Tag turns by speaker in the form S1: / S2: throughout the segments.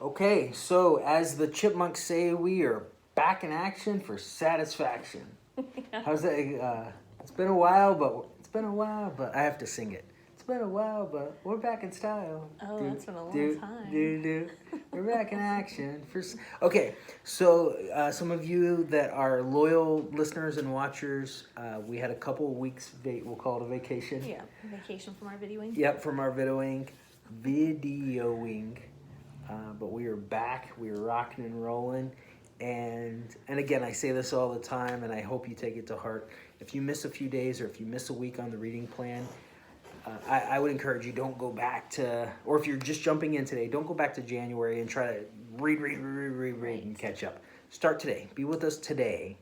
S1: Okay, so as the chipmunks say, we are back in action for satisfaction.
S2: Yeah.
S1: How's that? It's been a while, but I have to sing it. It's been a while, but we're back in style.
S2: Oh, that's been a long time.
S1: Do. We're back in action. Okay, so some of you that are loyal listeners and watchers, we had a couple of weeks, we'll call it a vacation.
S2: Yeah, vacation from our videoing.
S1: Yep, from our videoing. But we are back. We are rocking and rolling. And again, I say this all the time, and I hope you take it to heart. If you miss a few days or if you miss a week on the reading plan, I would encourage you, don't go back to, or if you're just jumping in today, don't go back to January and try to read and catch up. Start today. Be with us today.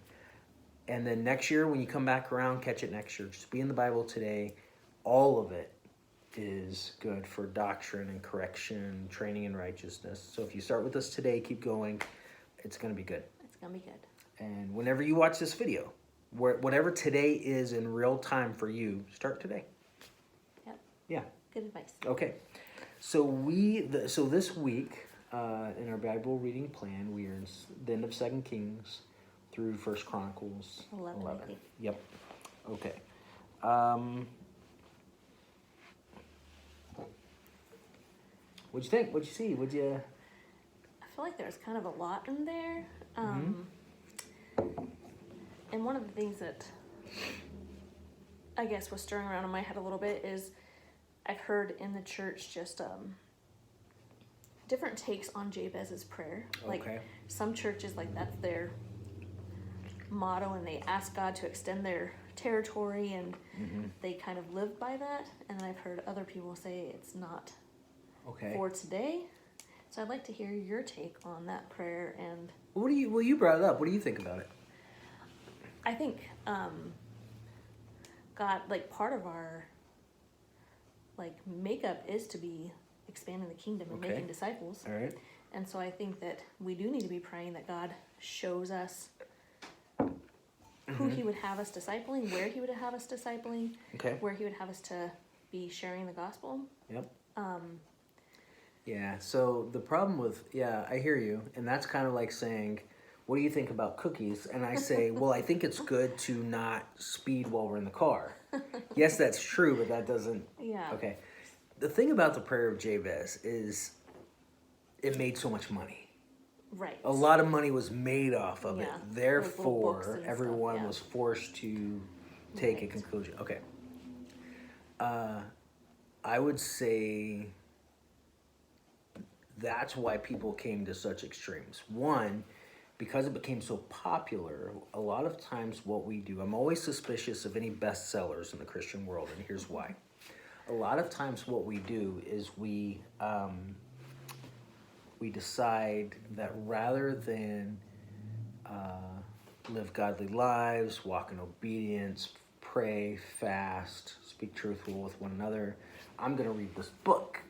S1: And then next year, when you come back around, catch it next year. Just be in the Bible today. All of it is good for doctrine and correction, training in righteousness. So if you start with us today, keep going, it's going to be good.
S2: It's going to be good.
S1: And whenever you watch this video, whatever today is in real time for you, start today.
S2: Yep.
S1: Yeah.
S2: Good advice.
S1: Okay. So this week in our Bible reading plan, we are in the end of 2 Kings through 1 Chronicles 11. Yep. Okay. What'd you think? What'd you see?
S2: I feel like there's kind of a lot in there. And one of the things that I guess was stirring around in my head a little bit is I've heard in the church just different takes on Jabez's prayer. Like some churches, like that's their motto, and they ask God to extend their territory, and they kind of live by that. And then I've heard other people say it's not for today. So I'd like to hear your take on that prayer. And
S1: you brought it up. What do you think about it?
S2: I think God, like, part of our makeup is to be expanding the kingdom and making disciples.
S1: All right.
S2: And so I think that we do need to be praying that God shows us who He would have us discipling, where He would have us discipling, where He would have us to be sharing the gospel.
S1: Yep. Yeah, so the problem with, I hear you, and that's kind of like saying, what do you think about cookies? And I say, well, I think it's good to not speed while we're in the car. Yes, that's true, but that doesn't...
S2: Yeah.
S1: Okay. The thing about the prayer of Jabez is it made so much money.
S2: Right.
S1: A lot of money was made off of it.
S2: Like
S1: Therefore, everyone was forced to take a conclusion. Okay. I would say... that's why people came to such extremes. One, because it became so popular, a lot of times what we do, I'm always suspicious of any bestsellers in the Christian world, and here's why. A lot of times what we do is we decide that rather than live godly lives, walk in obedience, pray, fast, speak truthful with one another, I'm going to read this book.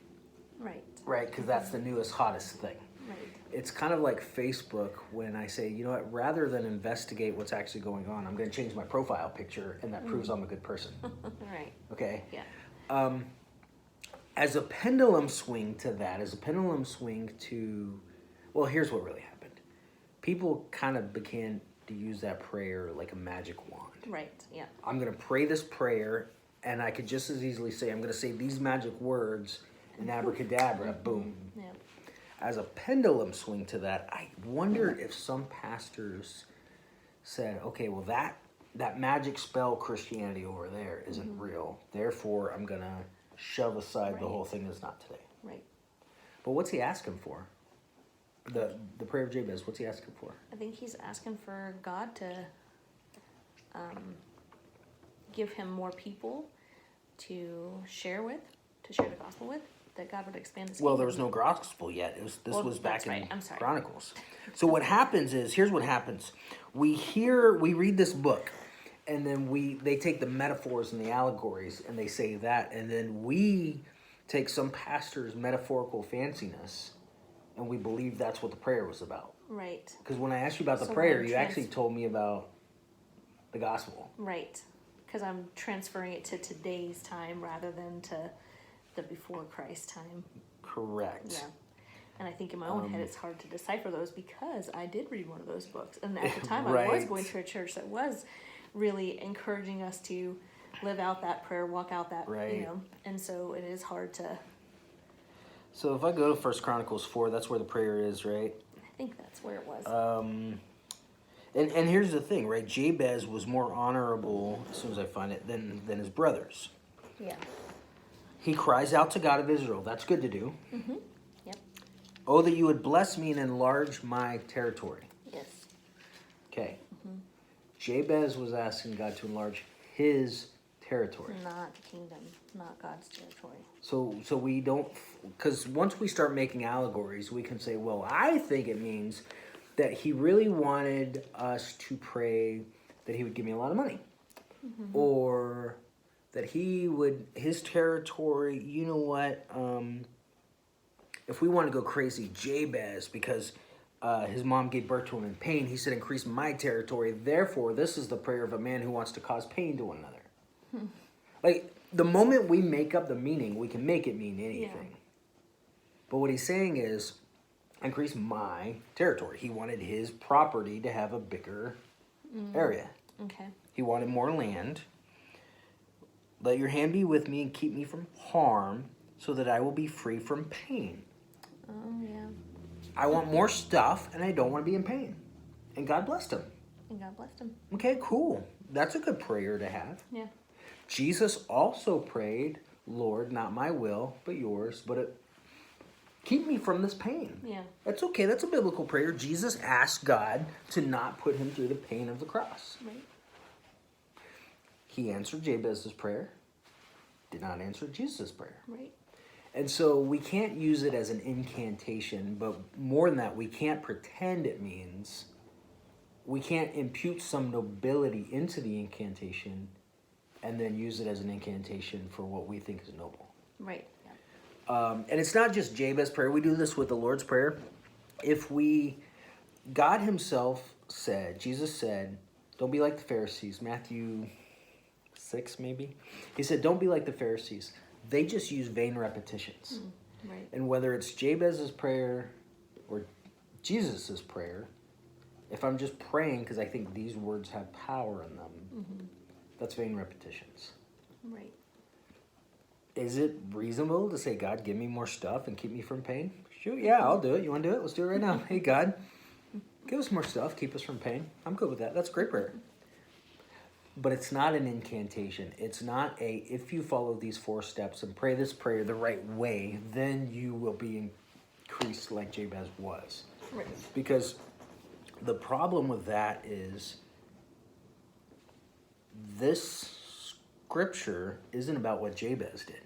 S2: Right.
S1: Right, because that's the newest, hottest thing.
S2: Right.
S1: It's kind of like Facebook when I say, you know what, rather than investigate what's actually going on, I'm going to change my profile picture, and that proves I'm a good person.
S2: Right.
S1: Okay?
S2: Yeah.
S1: As a pendulum swing to that, well, here's what really happened. People kind of began to use that prayer like a magic wand.
S2: Right, yeah.
S1: I'm going to pray this prayer, and I could just as easily say, I'm going to say these magic words, and abracadabra, boom.
S2: Yeah.
S1: As a pendulum swing to that, I wonder if some pastors said, okay, well, that magic spell Christianity over there isn't real. Therefore, I'm going to shove aside the whole thing as not today.
S2: Right.
S1: But what's he asking for? The prayer of Jabez, what's he asking for?
S2: I think he's asking for God to give him more people to share the gospel with. That God would expand His kingdom.
S1: Well, there was no gospel yet. This was back in
S2: I'm sorry.
S1: Chronicles. So what happens is, here's what happens. We read this book, and then they take the metaphors and the allegories, and they say that, and then we take some pastor's metaphorical fanciness, and we believe that's what the prayer was about.
S2: Right.
S1: Because when I asked you about the prayer, you actually told me about the gospel.
S2: Right. Because I'm transferring it to today's time rather than to the before Christ time.
S1: Correct.
S2: And I think in my own head, it's hard to decipher those because I did read one of those books. And at the time, I was
S1: Right.
S2: going to a church that was really encouraging us to live out that prayer, walk out that,
S1: Right.
S2: And so it is hard to,
S1: So if I go to 1 Chronicles 4, that's where the prayer is, right?
S2: I think that's where it was.
S1: And here's the thing, right? Jabez was more honorable, as soon as I find it, than his brothers.
S2: Yeah.
S1: He cries out to God of Israel. That's good to do.
S2: Mm-hmm. Yep.
S1: Oh, that you would bless me and enlarge my territory.
S2: Yes.
S1: Okay. Jabez was asking God to enlarge his territory.
S2: Not the kingdom, not God's territory.
S1: So we don't, because once we start making allegories, we can say, well, I think it means that he really wanted us to pray that he would give me a lot of money. Or that his territory, you know what, if we want to go crazy, Jabez, because his mom gave birth to him in pain, he said, increase my territory. Therefore, this is the prayer of a man who wants to cause pain to one another. Like, the moment we make up the meaning, we can make it mean anything. But what he's saying is, increase my territory. He wanted his property to have a bigger area.
S2: Okay.
S1: He wanted more land. Let your hand be with me and keep me from harm so that I will be free from pain.
S2: Oh, yeah.
S1: I want more stuff and I don't want to be in pain. And God blessed him.
S2: And God blessed him.
S1: Okay, cool. That's a good prayer to have.
S2: Yeah.
S1: Jesus also prayed, Lord, not my will, but yours, but keep me from this pain.
S2: Yeah.
S1: That's okay. That's a biblical prayer. Jesus asked God to not put him through the pain of the cross.
S2: Right.
S1: He answered Jabez's prayer, did not answer Jesus' prayer.
S2: Right.
S1: And so we can't use it as an incantation, but more than that, we can't pretend it means. We can't impute some nobility into the incantation and then use it as an incantation for what we think is noble.
S2: Right. Yeah.
S1: And it's not just Jabez's prayer. We do this with the Lord's Prayer. God himself said, Jesus said, don't be like the Pharisees. Matthew 6, maybe. He said, don't be like the Pharisees. They just use vain repetitions.
S2: Right.
S1: And whether it's Jabez's prayer or Jesus's prayer, if I'm just praying because I think these words have power in them, that's vain repetitions.
S2: Right.
S1: Is it reasonable to say, God, give me more stuff and keep me from pain? Shoot, yeah, I'll do it. You want to do it? Let's do it right now. Hey, God, give us more stuff, keep us from pain. I'm good with that. That's a great prayer. But it's not an incantation. It's not if you follow these 4 steps and pray this prayer the right way, then you will be increased like Jabez was.
S2: Right.
S1: Because the problem with that is this scripture isn't about what Jabez did.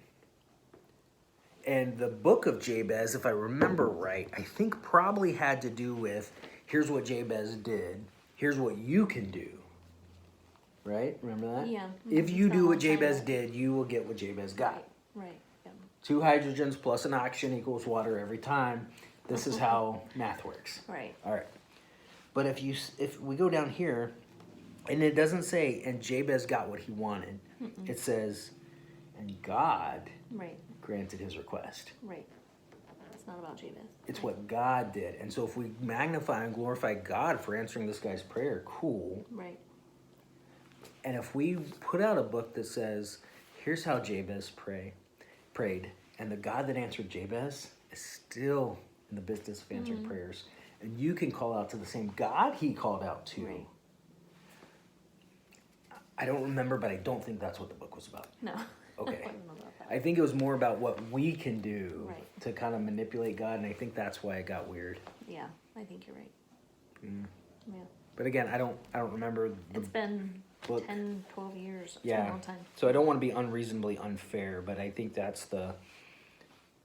S1: And the book of Jabez, if I remember right, I think probably had to do with, here's what Jabez did, here's what you can do. Right? Remember that?
S2: Yeah.
S1: If you
S2: It's
S1: do
S2: not
S1: what
S2: all
S1: Jabez
S2: China.
S1: did, you will get what Jabez got.
S2: Right. Yeah.
S1: 2 hydrogens plus an oxygen equals water every time. This is how math works.
S2: Right.
S1: All right. But if we go down here, and it doesn't say, and Jabez got what he wanted. It says, and God
S2: Right.
S1: granted his request.
S2: Right. It's not about Jabez.
S1: It's what God did. And so if we magnify and glorify God for answering this guy's prayer, cool.
S2: Right.
S1: And if we put out a book that says, here's how Jabez prayed, and the God that answered Jabez is still in the business of answering prayers, and you can call out to the same God he called out to.
S2: Right.
S1: I don't remember, but I don't think that's what the book was about.
S2: No.
S1: Okay.
S2: I don't know about that.
S1: I think it was more about what we can do
S2: Right.
S1: to kind of manipulate God, and I think that's why it got weird.
S2: Yeah, I think you're right. Yeah.
S1: But again, I don't remember the
S2: It's been
S1: book.
S2: 10, 12 years. It's been
S1: Yeah.
S2: a long time.
S1: So I don't want to be unreasonably unfair, but I think that's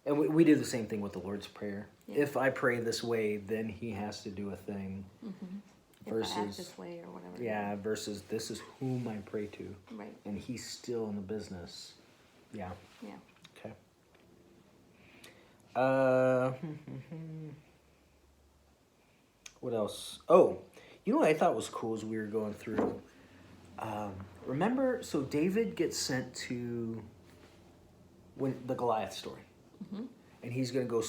S1: and we do the same thing with the Lord's Prayer.
S2: Yeah.
S1: If I pray this way, then he has to do a thing.
S2: If I act
S1: Versus,
S2: this way or whatever.
S1: yeah, versus this is whom I pray to.
S2: Right.
S1: And he's still in the business. Yeah.
S2: Yeah.
S1: Okay. What else? Oh, you know what I thought was cool as we were going through? Remember, so David gets sent to the Goliath story. and he's going to go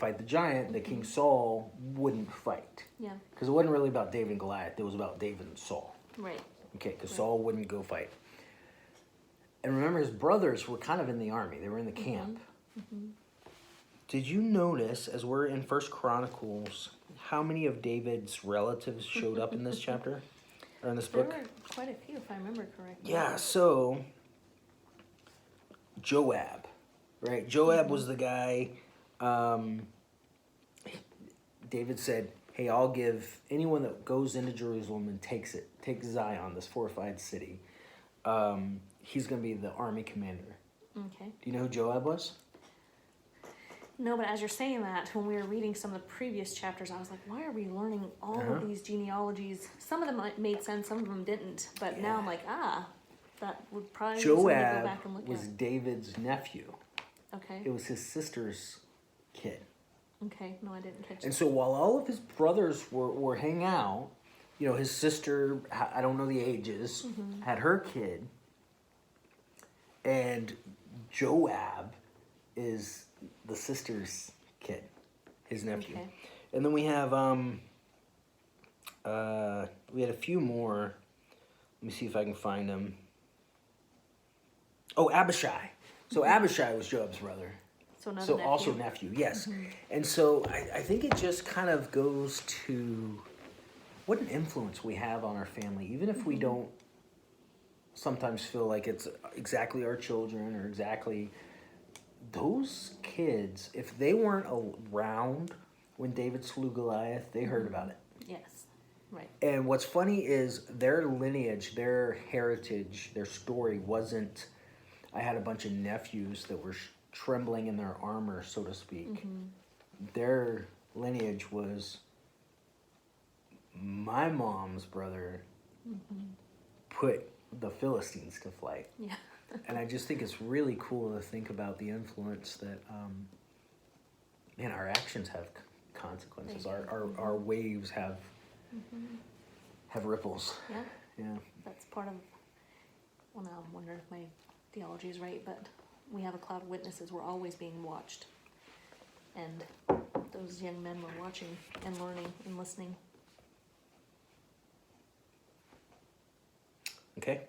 S1: fight the giant, that King Saul wouldn't fight.
S2: Yeah.
S1: Because it wasn't really about David and Goliath. It was about David and Saul.
S2: Right.
S1: Okay, because Saul wouldn't go fight. And remember, his brothers were kind of in the army. They were in the camp.
S2: Mm-hmm.
S1: Did you notice, as we're in First Chronicles, how many of David's relatives showed up in this chapter? Or in this book?
S2: There were quite a few, if I remember correctly.
S1: Yeah, so Joab, right? Joab was the guy, David said, hey, I'll give anyone that goes into Jerusalem and takes Zion, this fortified city, he's going to be the army commander.
S2: Okay.
S1: Do you know who Joab was?
S2: No, but as you're saying that, when we were reading some of the previous chapters, I was like, why are we learning all of these genealogies? Some of them made sense, some of them didn't. But now I'm like, that would probably be something to go back and look
S1: Joab was
S2: at.
S1: David's nephew.
S2: Okay.
S1: It was his sister's kid.
S2: Okay. No, I didn't catch
S1: And
S2: that.
S1: so while all of his brothers were hanging out, you know, his sister, I don't know the ages, had her kid. And Joab is the sister's kid, his nephew.
S2: Okay.
S1: And then we have, we had a few more. Let me see if I can find them. Oh, Abishai. So Abishai was Joab's brother.
S2: So another
S1: So
S2: nephew.
S1: also nephew, yes. And so I think it just kind of goes to what an influence we have on our family, even if we don't sometimes feel like it's exactly our children or exactly those kids. If they weren't around when David slew Goliath, they heard about it.
S2: Yes. Right.
S1: And what's funny is their lineage, their heritage, their story wasn't, I had a bunch of nephews that were trembling in their armor, so to speak. Their lineage was my mom's brother put the Philistines to flight.
S2: Yeah.
S1: And I just think it's really cool to think about the influence that, man, our actions have consequences. Our waves have ripples.
S2: Yeah.
S1: Yeah.
S2: That's part of, well, now I'm wondering if my theology is right, but we have a cloud of witnesses. We're always being watched. And those young men were watching and learning and listening.
S1: Okay.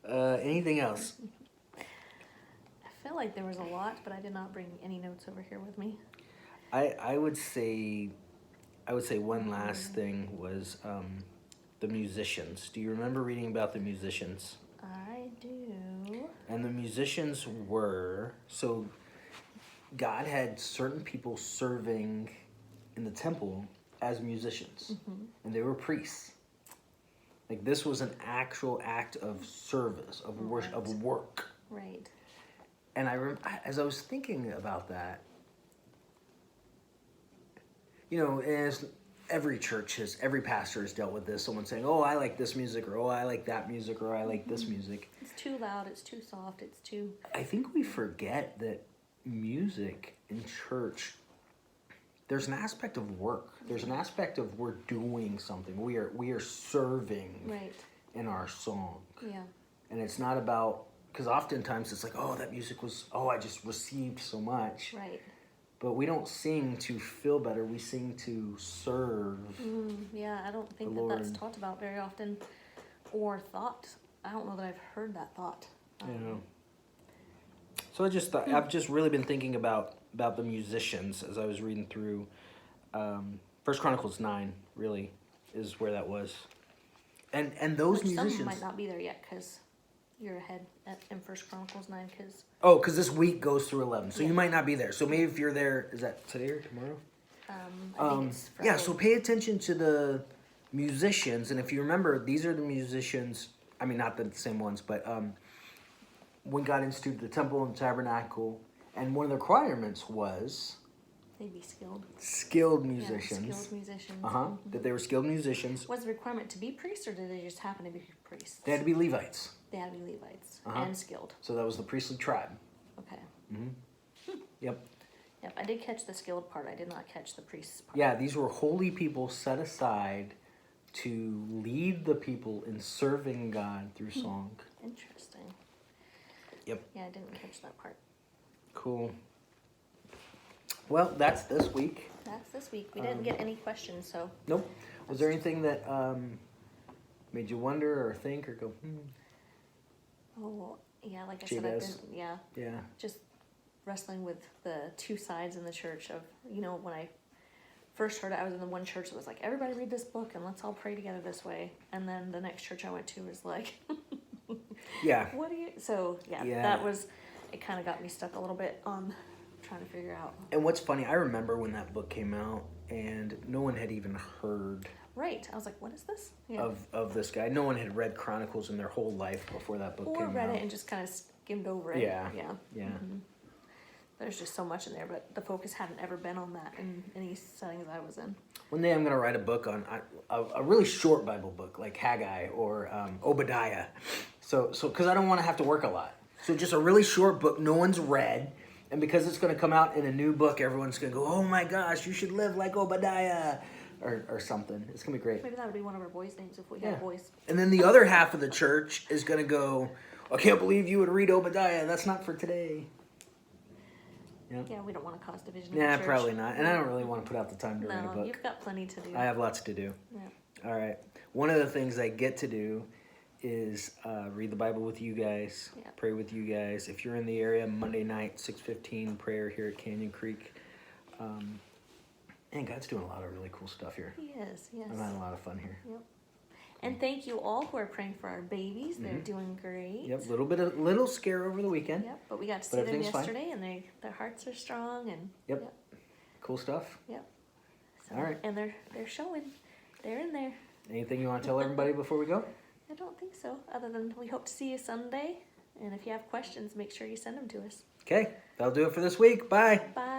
S1: Anything else?
S2: I feel like there was a lot, but I did not bring any notes over here with me.
S1: I would say one last thing was the musicians. Do you remember reading about the musicians?
S2: I do.
S1: And the musicians were, so God had certain people serving in the temple as musicians, and they were priests. Like this was an actual act of service, of worship, of work.
S2: Right.
S1: And as I was thinking about that, you know, as every church has, every pastor has dealt with this. Someone saying, "Oh, I like this music," or "Oh, I like that music," or "I like this music."
S2: It's too loud. It's too soft. It's too.
S1: I think we forget that music in church, there's an aspect of work. There's an aspect of we're doing something. We are serving
S2: Right.
S1: in our song.
S2: Yeah.
S1: And it's not about, because oftentimes it's like, oh, that music was, oh, I just received so much.
S2: Right.
S1: But we don't sing to feel better. We sing to serve.
S2: Yeah, I don't think
S1: The
S2: that that's
S1: Lord.
S2: talked about very often or thought. I don't know that I've heard that thought.
S1: You know. So I just thought, I've just really been thinking about the musicians as I was reading through. First Chronicles 9 really is where that was. And those
S2: Which
S1: musicians.
S2: some might not be there yet because you're ahead in First Chronicles 9 because
S1: Oh, because this week goes through 11. So
S2: Yeah.
S1: you might not be there. So maybe if you're there, is that today or tomorrow?
S2: I think it's Friday.
S1: Yeah, so pay attention to the musicians. And if you remember, these are the musicians, I mean, not the same ones, but when God instituted the temple and tabernacle, and one of the requirements was
S2: They'd be skilled.
S1: skilled
S2: Yeah,
S1: musicians.
S2: skilled musicians.
S1: That they were skilled musicians.
S2: Was the requirement to be priests or did they just happen to be priests?
S1: They had to be Levites.
S2: They had to be Levites and skilled.
S1: So that was the priestly tribe.
S2: Okay.
S1: Yep.
S2: Yep, I did catch the skilled part. I did not catch the priests part.
S1: Yeah, these were holy people set aside to lead the people in serving God through song.
S2: Interesting.
S1: Yep.
S2: Yeah, I didn't catch that part.
S1: Cool. Well, that's this week.
S2: That's this week. We didn't get any questions, so.
S1: Nope. Was there anything that made you wonder or think or go,
S2: Oh, yeah, like I said, I've been,
S1: Yeah.
S2: just wrestling with the two sides in the church of, when I first heard it, I was in the one church that was like, everybody read this book and let's all pray together this way. And then the next church I went to was like,
S1: Yeah.
S2: what do you, so that was, it kind of got me stuck a little bit on trying to figure out.
S1: And what's funny, I remember when that book came out and no one had even heard
S2: Right. I was like, what is this?
S1: of this guy. No one had read Chronicles in their whole life before that book came out.
S2: Or read it and just kind of skimmed over it.
S1: Yeah.
S2: Yeah.
S1: Yeah.
S2: Mm-hmm. There's just so much in there, but the focus hadn't ever been on that in any settings I was in.
S1: One day I'm going to write a book on a really short Bible book like Haggai or Obadiah. So because I don't want to have to work a lot. So just a really short book no one's read. And because it's going to come out in a new book, everyone's going to go, oh my gosh, you should live like Obadiah or something. It's going to be great.
S2: Maybe that would be one of our boys' names if we had boys.
S1: And then the other half of the church is going to go, I can't believe you would read Obadiah. That's not for today.
S2: Yeah, we don't want to cause division in
S1: Nah,
S2: the church.
S1: probably not. And I don't really want to put out the time to write a
S2: No,
S1: book.
S2: you've got plenty to do.
S1: I have lots to do.
S2: Yeah.
S1: All right. One of the things I get to do is read the Bible with you guys, pray with you guys. If you're in the area, Monday night, 6:15 prayer here at Canyon Creek. And God's doing a lot of really cool stuff here.
S2: He is, yes.
S1: I'm having a lot of fun here.
S2: Yep. And thank you all who are praying for our babies. They're doing great.
S1: Yep, little scare over the weekend.
S2: Yep, but we got to see them yesterday, and their hearts are strong, and
S1: Yep. Cool stuff.
S2: Yep. So,
S1: all right.
S2: And they're showing. They're in there.
S1: Anything you want to tell everybody before we go?
S2: I don't think so. Other than we hope to see you Sunday, and if you have questions, make sure you send them to us.
S1: Okay, that'll do it for this week. Bye.
S2: Bye.